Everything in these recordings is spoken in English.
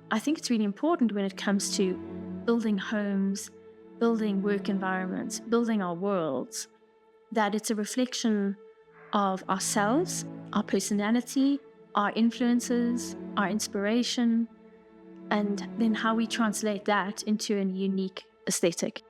I think it's really important when it comes to building homes, building work environments, building our worlds, that it's a reflection of ourselves, our personality, our influences, our inspiration, and then how we translate that into a unique aesthetic.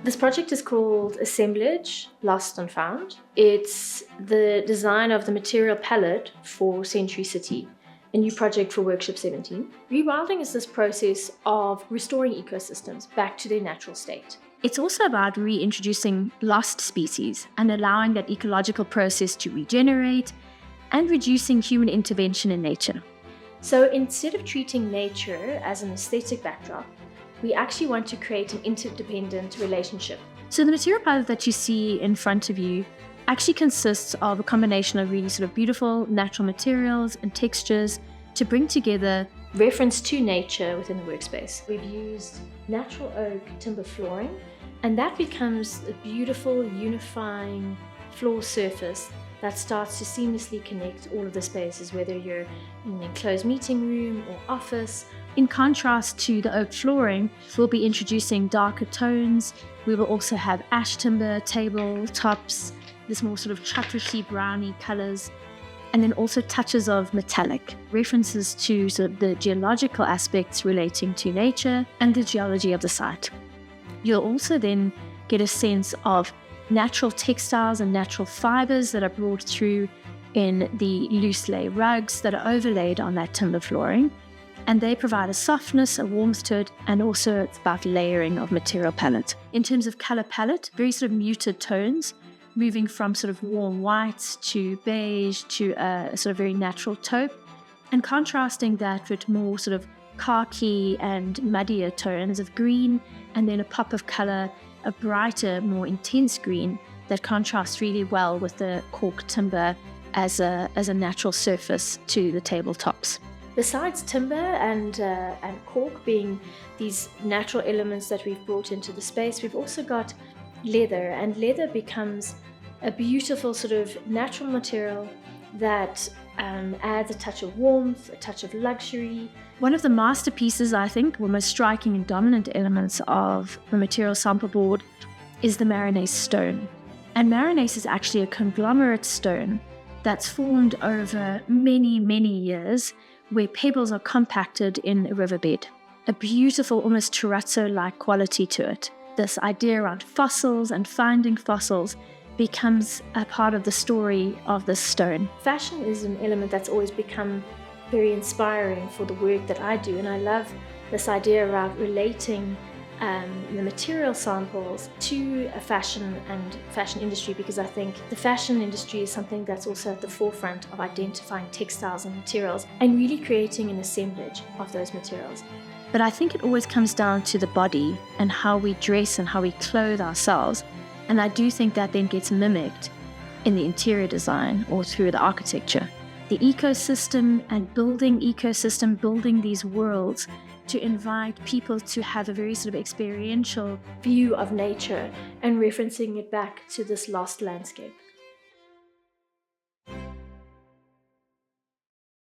This project is called Assemblage, Lost and Found. It's the design of the material palette for Century City, a new project for Workshop17. Rewilding is this process of restoring ecosystems back to their natural state. It's also about reintroducing lost species and allowing that ecological process to regenerate and reducing human intervention in nature. So instead of treating nature as an aesthetic backdrop, we actually want to create an interdependent relationship. So the material palette that you see in front of you actually consists of a combination of really sort of beautiful natural materials and textures to bring together reference to nature within the workspace. We've used natural oak timber flooring, and that becomes a beautiful unifying floor surface that starts to seamlessly connect all of the spaces, whether you're in an enclosed meeting room or office. In contrast to the oak flooring, we'll be introducing darker tones. We will also have ash timber, table tops, this more sort of chocolatey browny colors, and then also touches of metallic, references to sort of the geological aspects relating to nature and the geology of the site. You'll also then get a sense of natural textiles and natural fibers that are brought through in the loose lay rugs that are overlaid on that timber flooring. And they provide a softness, a warmth to it, and also it's about layering of material palette. In terms of color palette, very sort of muted tones, moving from sort of warm whites to beige to a sort of very natural taupe, and contrasting that with more sort of khaki and muddier tones of green, and then a pop of color, a brighter, more intense green that contrasts really well with the cork timber as a natural surface to the tabletops. Besides timber and cork being these natural elements that we've brought into the space, we've also got leather, and leather becomes a beautiful sort of natural material that adds a touch of warmth, a touch of luxury. One of the masterpieces, I think, or most striking and dominant elements of the material sample board is the Marinese stone. And Marinese is actually a conglomerate stone that's formed over many, many years, where pebbles are compacted in a riverbed. A beautiful, almost terrazzo-like quality to it. This idea around fossils and finding fossils becomes a part of the story of this stone. Fashion is an element that's always become very inspiring for the work that I do, and I love this idea around relating the material samples to a fashion and fashion industry, because I think the fashion industry is something that's also at the forefront of identifying textiles and materials and really creating an assemblage of those materials. But I think it always comes down to the body and how we dress and how we clothe ourselves, and I do think that then gets mimicked in the interior design or through the architecture. The ecosystem and building these worlds to invite people to have a very sort of experiential view of nature and referencing it back to this lost landscape.